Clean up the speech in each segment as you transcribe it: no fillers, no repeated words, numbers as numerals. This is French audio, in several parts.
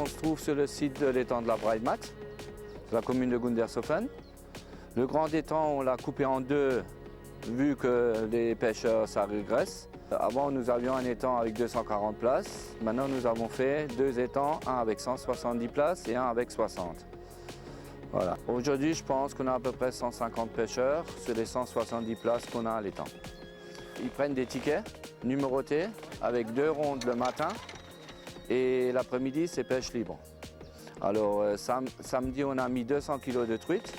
on se trouve sur le site de l'étang de la Breitmatt, la commune de Gundershofen. Le grand étang, on l'a coupé en deux, vu que les pêcheurs, ça régresse. Avant, nous avions un étang avec 240 places. Maintenant, nous avons fait deux étangs, un avec 170 places et un avec 60. Voilà. Aujourd'hui, je pense qu'on a à peu près 150 pêcheurs sur les 170 places qu'on a à l'étang. Ils prennent des tickets numérotés avec 2 rondes le matin et l'après-midi, c'est pêche libre. Alors, samedi, on a mis 200 kg de truites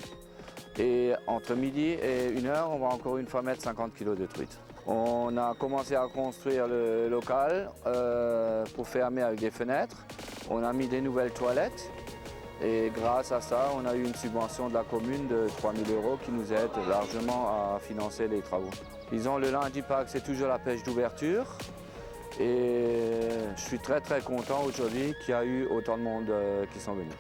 et entre midi et 1h, on va encore une fois mettre 50 kg de truites. On a commencé à construire le local pour fermer avec des fenêtres. On a mis des nouvelles toilettes. Et grâce à ça, on a eu une subvention de la commune de 3 000 € qui nous aide largement à financer les travaux. Disons, le lundi Pâques, c'est toujours la pêche d'ouverture. Et je suis très content aujourd'hui qu'il y a eu autant de monde qui sont venus.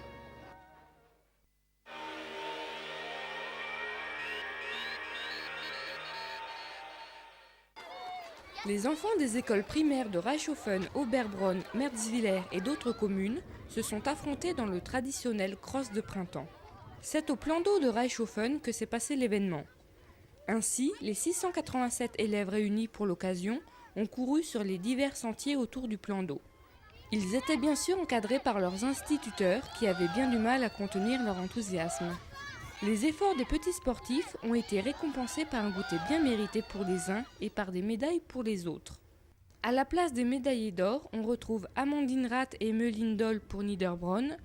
Les enfants des écoles primaires de Reichshofen, Oberbronn, Merzwiller et d'autres communes se sont affrontés dans le traditionnel cross de printemps. C'est au plan d'eau de Reichshofen que s'est passé l'événement. Ainsi, les 687 élèves réunis pour l'occasion ont couru sur les divers sentiers autour du plan d'eau. Ils étaient bien sûr encadrés par leurs instituteurs qui avaient bien du mal à contenir leur enthousiasme. Les efforts des petits sportifs ont été récompensés par un goûter bien mérité pour les uns et par des médailles pour les autres. À la place des médaillés d'or, on retrouve Amandine Rath et Emeline Doll pour Niederbronn,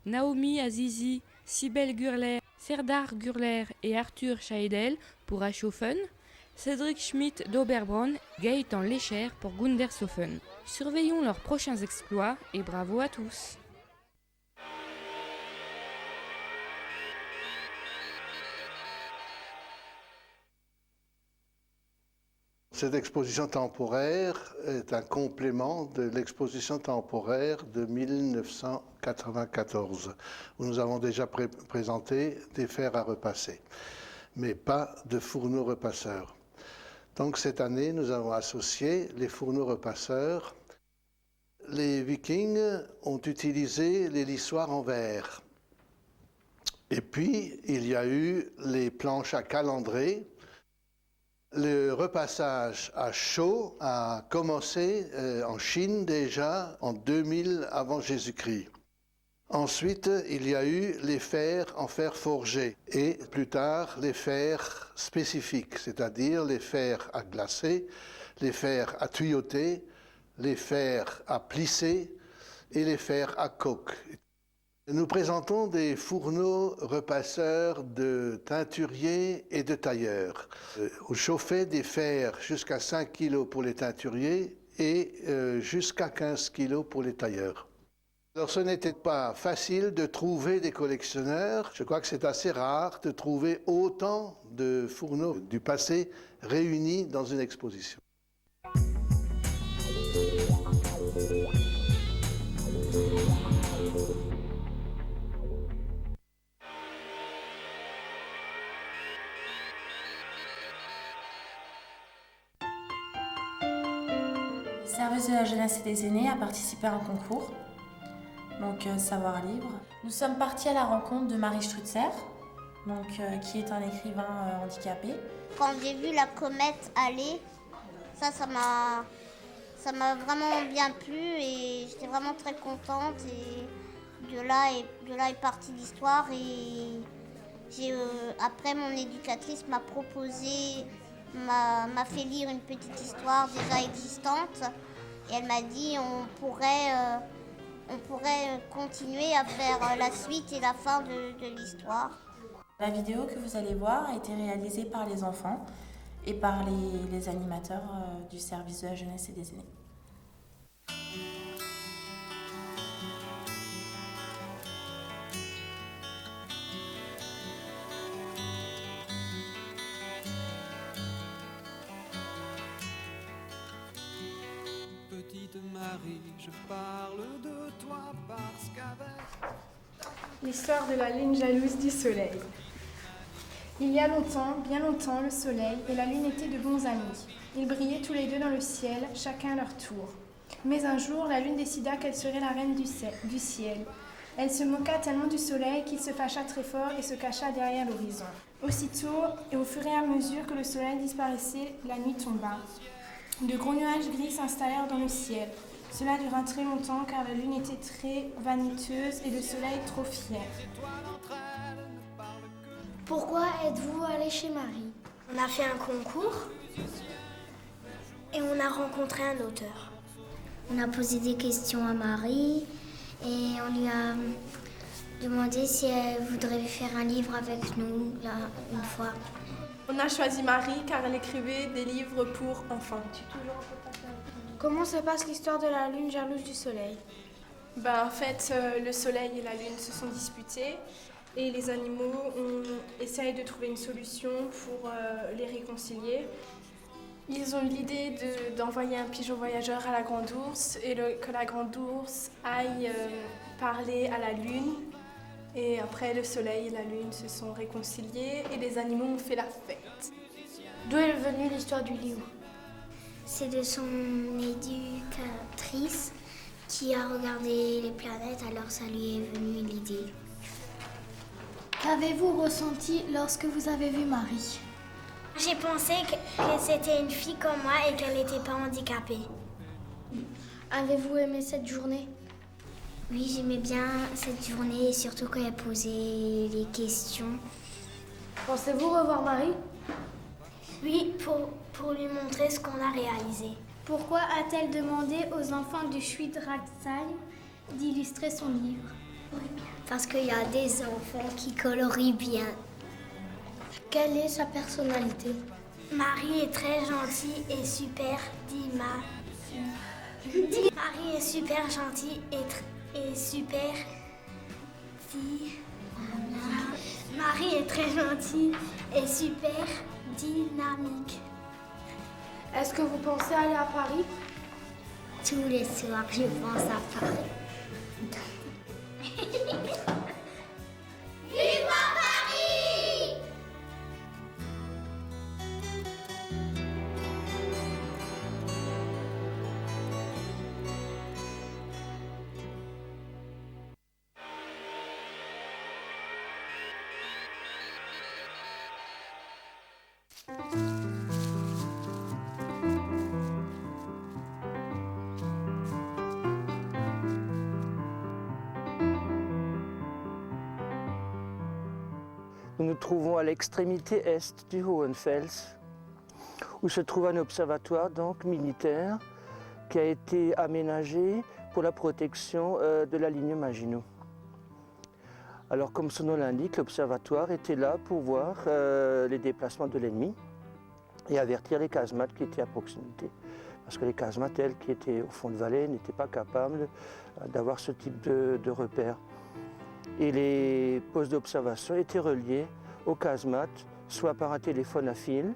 Naomi Azizi, Sibel Gurler, Serdar Gurler et Arthur Scheidel pour Reichshofen, Cédric Schmidt d'Oberbronn, Gaëtan Lécher pour Gundershofen. Surveillons leurs prochains exploits et bravo à tous! Cette exposition temporaire est un complément de l'exposition temporaire de 1994, où nous avons déjà présenté des fers à repasser, mais pas de fourneaux repasseurs. Donc cette année, nous avons associé les fourneaux repasseurs. Les Vikings ont utilisé les lissoirs en verre. Et puis, il y a eu les planches à calandrer. Le repassage à chaud a commencé en Chine déjà en 2000 avant Jésus-Christ. Ensuite, il y a eu les fers en fer forgé et plus tard les fers spécifiques, c'est-à-dire les fers à glacer, les fers à tuyauter, les fers à plisser et les fers à coque. Nous présentons des fourneaux repasseurs de teinturiers et de tailleurs. On chauffait des fers jusqu'à 5 kg pour les teinturiers et jusqu'à 15 kg pour les tailleurs. Alors ce n'était pas facile de trouver des collectionneurs. Je crois que c'est assez rare de trouver autant de fourneaux du passé réunis dans une exposition. Le service de la jeunesse et des aînés a participé à un concours, donc Savoir Libre. Nous sommes partis à la rencontre de Marie Strutzer, qui est un écrivain handicapé. Quand j'ai vu la comète aller, ça m'a vraiment bien plu et j'étais vraiment très contente. Et de là est partie l'histoire. Et après, mon éducatrice m'a fait lire une petite histoire déjà existante. Et elle m'a dit on pourrait continuer à faire la suite et la fin de l'histoire. La vidéo que vous allez voir a été réalisée par les enfants et par les animateurs du service de la jeunesse et des aînés. Petite Marie, je parle de toi parce qu'avec... L'histoire de la lune jalouse du soleil. Il y a longtemps, bien longtemps, le soleil et la lune étaient de bons amis. Ils brillaient tous les deux dans le ciel, chacun à leur tour. Mais un jour, la lune décida qu'elle serait la reine du ciel. Elle se moqua tellement du soleil qu'il se fâcha très fort et se cacha derrière l'horizon. Aussitôt, et au fur et à mesure que le soleil disparaissait, la nuit tomba. De gros nuages gris s'installèrent dans le ciel. Cela dura très longtemps car la lune était très vaniteuse et le soleil trop fier. Pourquoi êtes-vous allé chez Marie? On a fait un concours et on a rencontré un auteur. On a posé des questions à Marie et on lui a demandé si elle voudrait faire un livre avec nous une fois. On a choisi Marie car elle écrivait des livres pour enfants. Comment se passe l'histoire de la lune jalouse du soleil? En fait, le soleil et la lune se sont disputés et les animaux essayé de trouver une solution pour les réconcilier. Ils ont eu l'idée d'envoyer un pigeon voyageur à la grande ours et que la grande ours aille parler à la lune. Et après, le soleil et la lune se sont réconciliés et les animaux ont fait la fête. D'où est venue l'histoire du livre? C'est de son éducatrice qui a regardé les planètes, alors ça lui est venu l'idée. Qu'avez-vous ressenti lorsque vous avez vu Marie? J'ai pensé que c'était une fille comme moi et qu'elle n'était pas handicapée. Avez-vous aimé cette journée? Oui, j'aimais bien cette journée, surtout quand elle posait les questions. Pensez-vous revoir Marie? Oui, pour lui montrer ce qu'on a réalisé. Pourquoi a-t-elle demandé aux enfants du Schwyz-Ragsheim d'illustrer son livre? Parce qu'il y a des enfants qui colorient bien. Quelle est sa personnalité? Marie est très gentille et super Marie est super gentille et super Marie est très gentille et super dynamique. Est-ce que vous pensez aller à Paris? Tous les soirs, je pense à Paris. Vive Paris! Nous nous trouvons à l'extrémité est du Hohenfels, où se trouve un observatoire donc militaire qui a été aménagé pour la protection de la ligne Maginot. Alors comme son nom l'indique, l'observatoire était là pour voir les déplacements de l'ennemi et avertir les casemates qui étaient à proximité. Parce que les casemates, elles, qui étaient au fond de vallée, n'étaient pas capables d'avoir ce type de repères. Et les postes d'observation étaient reliés aux casemates, soit par un téléphone à fil,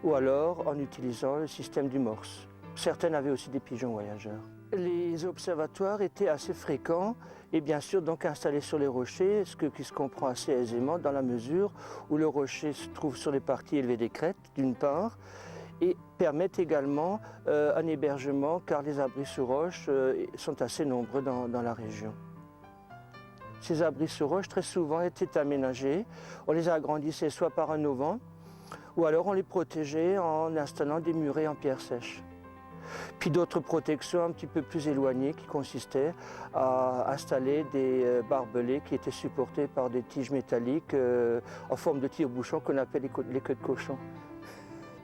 ou alors en utilisant le système du Morse. Certaines avaient aussi des pigeons voyageurs. Les observatoires étaient assez fréquents et bien sûr donc installés sur les rochers, ce qui se comprend assez aisément dans la mesure où le rocher se trouve sur les parties élevées des crêtes, d'une part, et permettent également un hébergement car les abris sous roche sont assez nombreux dans la région. Ces abris sous roche, très souvent, étaient aménagés. On les agrandissait soit par un auvent, ou alors on les protégeait en installant des murets en pierre sèche. Puis d'autres protections un petit peu plus éloignées qui consistaient à installer des barbelés qui étaient supportés par des tiges métalliques en forme de tire-bouchon qu'on appelle les queues de cochon.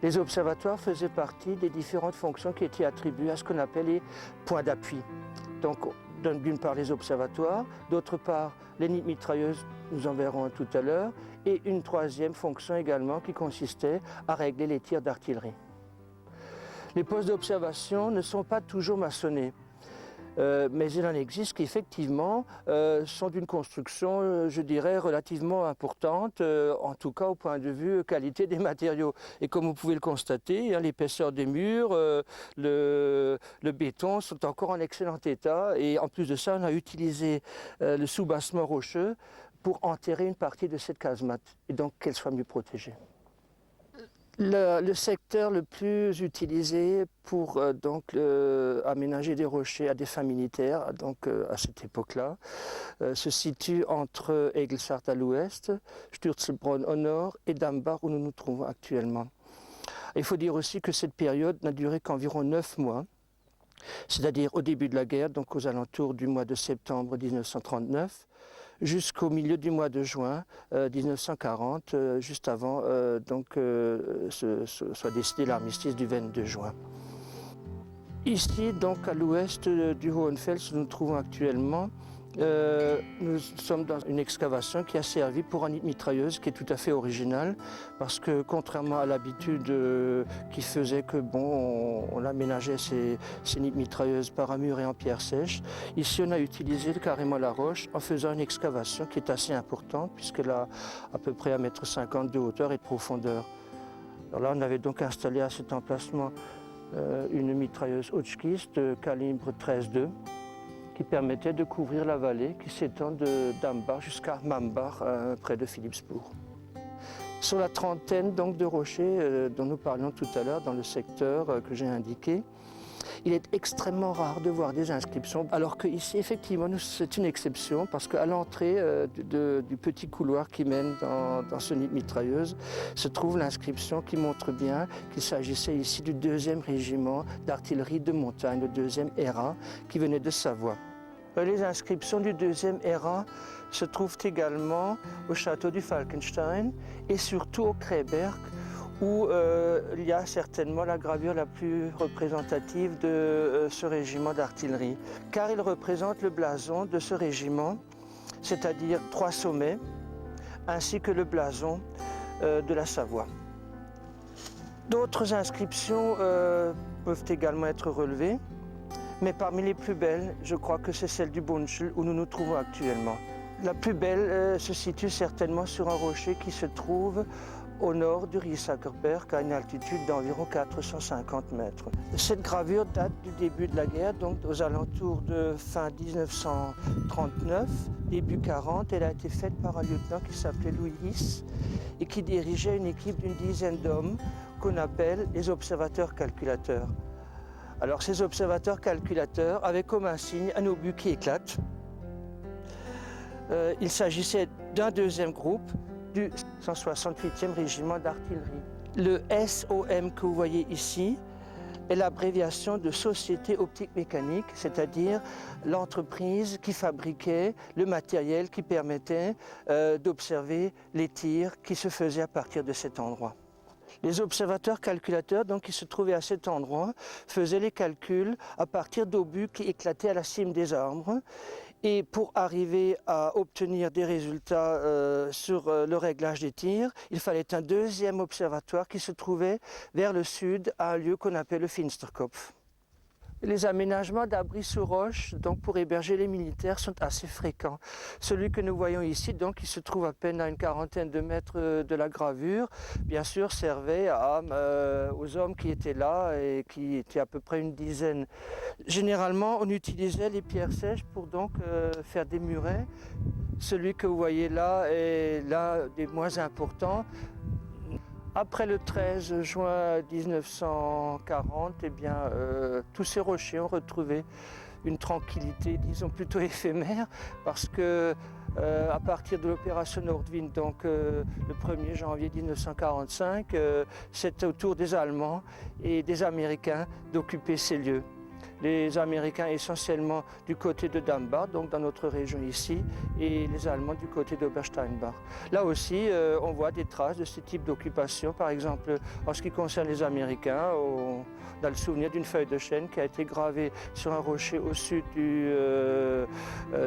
Les observatoires faisaient partie des différentes fonctions qui étaient attribuées à ce qu'on appelle les points d'appui. Donc, d'une part les observatoires, d'autre part les nids de mitrailleuses, nous en verrons un tout à l'heure, et une troisième fonction également qui consistait à régler les tirs d'artillerie. Les postes d'observation ne sont pas toujours maçonnés, mais il en existe qui effectivement sont d'une construction, je dirais, relativement importante, en tout cas au point de vue qualité des matériaux. Et comme vous pouvez le constater, l'épaisseur des murs, le béton sont encore en excellent état. Et en plus de ça, on a utilisé le soubassement rocheux pour enterrer une partie de cette casemate et donc qu'elle soit mieux protégée. Le secteur le plus utilisé pour aménager des rochers à des fins militaires, donc à cette époque-là, se situe entre Egelsart à l'ouest, Sturzelbronn au nord et Dambach où nous nous trouvons actuellement. Il faut dire aussi que cette période n'a duré qu'environ 9 mois, c'est-à-dire au début de la guerre, donc aux alentours du mois de septembre 1939, jusqu'au milieu du mois de juin 1940, juste avant soit décidé l'armistice du 22 juin. Ici, donc à l'ouest du Hohenfels, où nous nous trouvons actuellement, nous sommes dans une excavation qui a servi pour un nid de mitrailleuse qui est tout à fait original parce que contrairement à l'habitude qui faisait que on aménageait ces nids de mitrailleuses par un muret en pierre sèche, ici on a utilisé carrément la roche en faisant une excavation qui est assez importante puisqu'elle a à peu près 1,50 m de hauteur et de profondeur. Alors là on avait donc installé à cet emplacement une mitrailleuse Hotchkiss de calibre 13,2 qui permettait de couvrir la vallée qui s'étend de Dambach jusqu'à Mambach, près de Philippsbourg. Sur la trentaine donc, de rochers dont nous parlions tout à l'heure dans le secteur que j'ai indiqué, il est extrêmement rare de voir des inscriptions, alors qu'ici, effectivement, c'est une exception, parce qu'à l'entrée du petit couloir qui mène dans ce nid de mitrailleuse, se trouve l'inscription qui montre bien qu'il s'agissait ici du 2e régiment d'artillerie de montagne, le 2e ERA, qui venait de Savoie. Les inscriptions du 2e ERA se trouvent également au château du Falkenstein et surtout au Kréberg, où il y a certainement la gravure la plus représentative de ce régiment d'artillerie, car il représente le blason de ce régiment, c'est-à-dire 3 sommets, ainsi que le blason de la Savoie. D'autres inscriptions peuvent également être relevées, mais parmi les plus belles, je crois que c'est celle du Bunchel où nous nous trouvons actuellement. La plus belle se situe certainement sur un rocher qui se trouve au nord du Riesakerberg, à une altitude d'environ 450 mètres. Cette gravure date du début de la guerre, donc aux alentours de fin 1939, début 40. Elle a été faite par un lieutenant qui s'appelait Louis Hiss et qui dirigeait une équipe d'une dizaine d'hommes qu'on appelle les observateurs calculateurs. Alors ces observateurs calculateurs avaient comme insigne un obus qui éclate. Il s'agissait d'un 2e groupe du 168e régiment d'artillerie. Le SOM que vous voyez ici est l'abréviation de Société Optique Mécanique, c'est-à-dire l'entreprise qui fabriquait le matériel qui permettait d'observer les tirs qui se faisaient à partir de cet endroit. Les observateurs calculateurs, donc, qui se trouvaient à cet endroit, faisaient les calculs à partir d'obus qui éclataient à la cime des arbres. Et pour arriver à obtenir des résultats sur le réglage des tirs, il fallait un 2e observatoire qui se trouvait vers le sud, à un lieu qu'on appelle le Finsterkopf. Les aménagements d'abris sous roche, donc pour héberger les militaires, sont assez fréquents. Celui que nous voyons ici, donc, qui se trouve à peine à une quarantaine de mètres de la gravure, bien sûr servait aux hommes qui étaient là et qui étaient à peu près une dizaine. Généralement, on utilisait les pierres sèches pour donc faire des murets. Celui que vous voyez là est l'un des moins importants. Après le 13 juin 1940, tous ces rochers ont retrouvé une tranquillité, disons plutôt éphémère, parce que à partir de l'opération Nordwind, donc le 1er janvier 1945, c'est au tour des Allemands et des Américains d'occuper ces lieux. Les Américains essentiellement du côté de Dambach, donc dans notre région ici, et les Allemands du côté d'Obersteinbach. Là aussi, on voit des traces de ce type d'occupation. Par exemple, en ce qui concerne les Américains, on a le souvenir d'une feuille de chêne qui a été gravée sur un rocher au sud de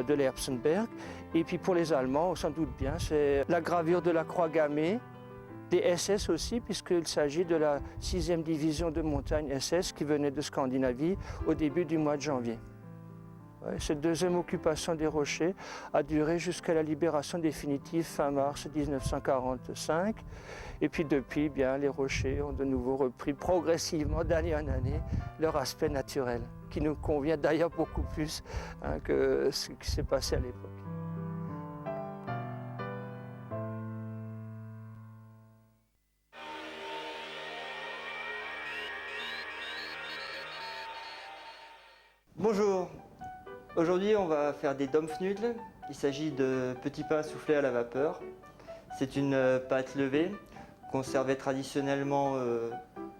l'Erbsenberg. Et puis pour les Allemands, on s'en doute bien, c'est la gravure de la croix gammée, des SS aussi, puisqu'il s'agit de la 6e division de montagne SS qui venait de Scandinavie au début du mois de janvier. Cette 2e occupation des rochers a duré jusqu'à la libération définitive fin mars 1945. Et puis depuis, les rochers ont de nouveau repris progressivement d'année en année leur aspect naturel, qui nous convient d'ailleurs beaucoup plus que ce qui s'est passé à l'époque. Bonjour, aujourd'hui on va faire des Dampfnudeln. Il s'agit de petits pains soufflés à la vapeur. C'est une pâte levée qu'on servait traditionnellement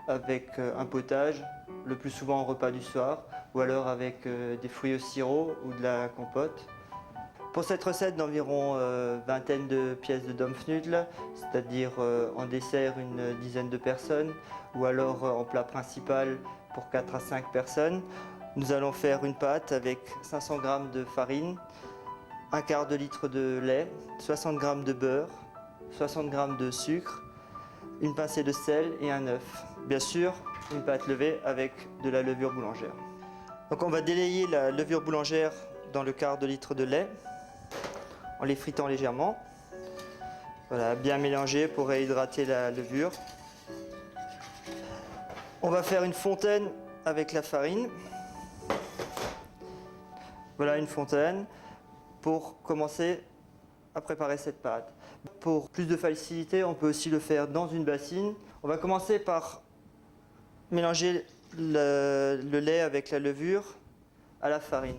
avec un potage, le plus souvent en repas du soir, ou alors avec des fruits au sirop ou de la compote. Pour cette recette d'environ vingtaine de pièces de Dampfnudeln, c'est-à-dire en dessert une dizaine de personnes, ou alors en plat principal pour 4 à 5 personnes, nous allons faire une pâte avec 500 g de farine, un quart de litre de lait, 60 g de beurre, 60 g de sucre, une pincée de sel et un œuf. Bien sûr, une pâte levée avec de la levure boulangère. Donc on va délayer la levure boulangère dans le quart de litre de lait en les fritant légèrement. Voilà, bien mélanger pour réhydrater la levure. On va faire une fontaine avec la farine. Voilà une fontaine pour commencer à préparer cette pâte. Pour plus de facilité, on peut aussi le faire dans une bassine. On va commencer par mélanger le lait avec la levure à la farine.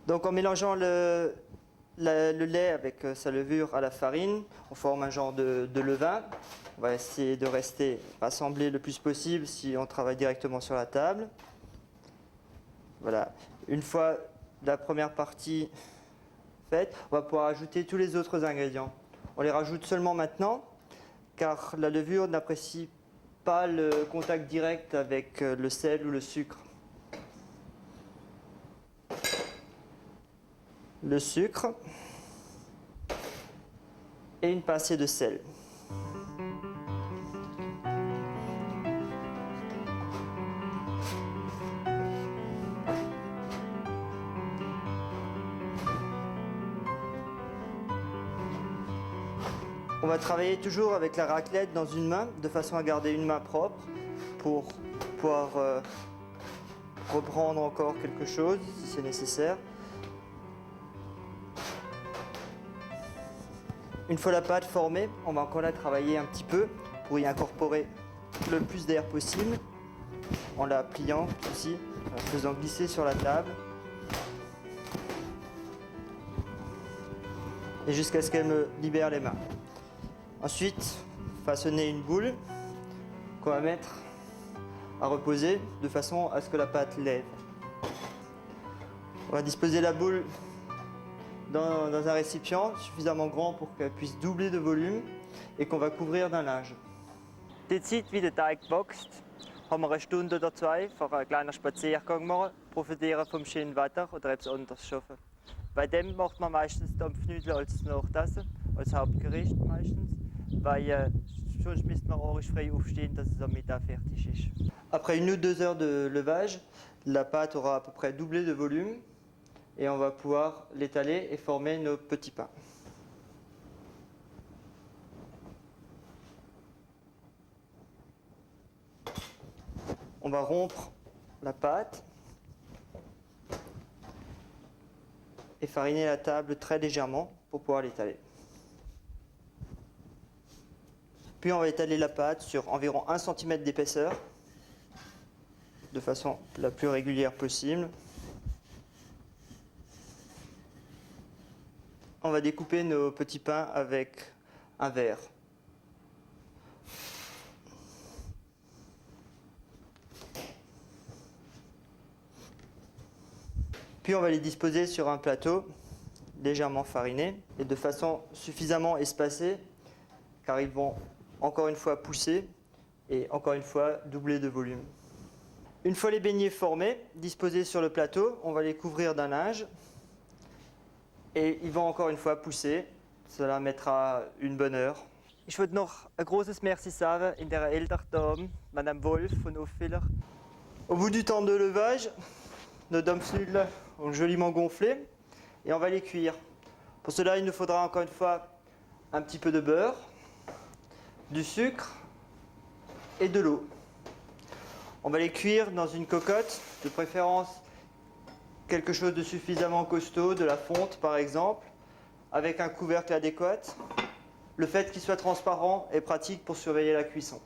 Donc en mélangeant le lait avec sa levure à la farine, on forme un genre de levain. On va essayer de rester rassemblé le plus possible si on travaille directement sur la table. Voilà. Une fois la première partie faite, on va pouvoir ajouter tous les autres ingrédients. On les rajoute seulement maintenant, car la levure n'apprécie pas le contact direct avec le sel ou le sucre. Le sucre et une pincée de sel. On va travailler toujours avec la raclette dans une main, de façon à garder une main propre pour pouvoir reprendre encore quelque chose si c'est nécessaire. Une fois la pâte formée, on va encore la travailler un petit peu pour y incorporer le plus d'air possible, en la pliant aussi, en faisant glisser sur la table, et jusqu'à ce qu'elle me libère les mains. Ensuite, façonner une boule qu'on va mettre à reposer de façon à ce que la pâte lève. On va disposer la boule dans un récipient suffisamment grand pour qu'elle puisse doubler de volume et qu'on va couvrir d'un linge. Die Zeit, wie der Teig wächst, haben wir eine Stunde oder zwei für einen kleinen Spaziergang machen, profitieren vom schönen Wetter oder etwas anderes schaffen. Bei dem macht man meistens Dampfnudeln als Nachtessen, als Hauptgericht meistens, weil sonst müsste man auch frei aufstehen, dass es am Mittag fertig ist. Après 1 ou 2 heures de levage, la pâte aura à peu près doublé de volume et on va pouvoir l'étaler et former nos petits pains. On va rompre la pâte et fariner la table très légèrement pour pouvoir l'étaler. Puis on va étaler la pâte sur environ 1 cm d'épaisseur, de façon la plus régulière possible. On va découper nos petits pains avec un verre. Puis on va les disposer sur un plateau légèrement fariné et de façon suffisamment espacée, car ils vont encore une fois pousser et encore une fois doubler de volume. Une fois les beignets formés, disposés sur le plateau, on va les couvrir d'un linge et ils vont encore une fois pousser. Cela mettra une bonne heure. Ich würde noch ein großes Merci sagen in der älteren Dame, Madame Wolf von Auffiller. Au bout du temps de levage, nos Dampfnudeln ont joliment gonflé et on va les cuire. Pour cela, il nous faudra encore une fois un petit peu de beurre, du sucre et de l'eau. On va les cuire dans une cocotte, de préférence quelque chose de suffisamment costaud, de la fonte par exemple, avec un couvercle adéquat. Le fait qu'il soit transparent est pratique pour surveiller la cuisson.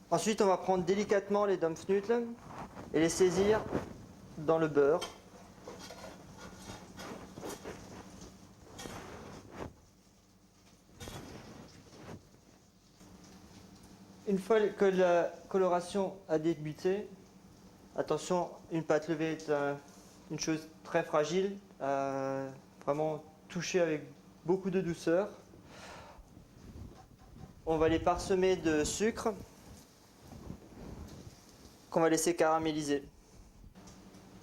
Ensuite, on va prendre délicatement les Dampfnudeln et les saisir dans le beurre. Une fois que la coloration a débuté, attention, une pâte levée est une chose très fragile, vraiment touchée avec beaucoup de douceur. On va les parsemer de sucre qu'on va laisser caraméliser.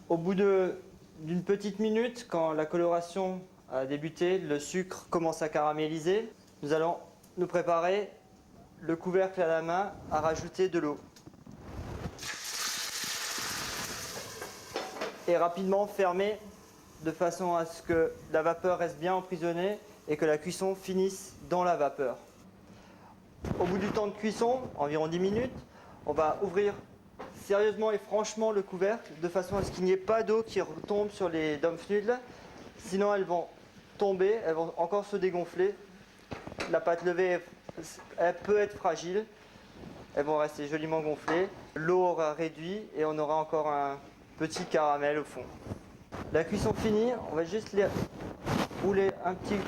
Au bout d'une petite minute, quand la coloration a débuté, le sucre commence à caraméliser, nous allons nous préparer le couvercle à la main à rajouter de l'eau. Et rapidement fermer de façon à ce que la vapeur reste bien emprisonnée et que la cuisson finisse dans la vapeur. Au bout du temps de cuisson, environ 10 minutes, on va ouvrir sérieusement et franchement le couvercle de façon à ce qu'il n'y ait pas d'eau qui retombe sur les Dampfnudeln. Sinon elles vont tomber, elles vont encore se dégonfler. La pâte levée, elle peut être fragile. Elles vont rester joliment gonflées. L'eau aura réduit et on aura encore un petit caramel au fond. La cuisson finie, on va juste les rouler un petit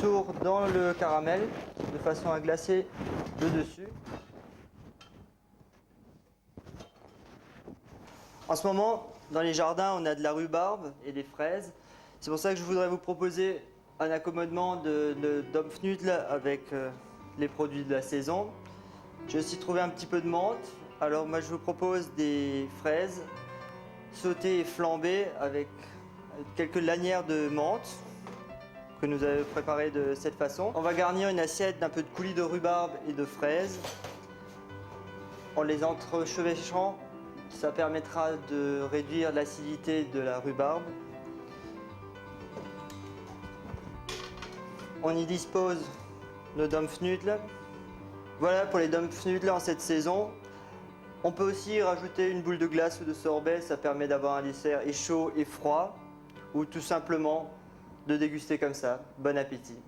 tour dans le caramel de façon à glacer le dessus. En ce moment, dans les jardins, on a de la rhubarbe et des fraises. C'est pour ça que je voudrais vous proposer un accommodement de Dampfnudel avec les produits de la saison. J'ai aussi trouvé un petit peu de menthe. Alors moi, je vous propose des fraises sautées et flambées avec quelques lanières de menthe que nous avons préparées de cette façon. On va garnir une assiette d'un peu de coulis de rhubarbe et de fraises en les entrechevêchant. Ça permettra de réduire l'acidité de la rhubarbe. On y dispose nos Dampfnudeln. Voilà pour les Dampfnudeln en cette saison. On peut aussi rajouter une boule de glace ou de sorbet, ça permet d'avoir un dessert et chaud et froid, ou tout simplement de déguster comme ça. Bon appétit!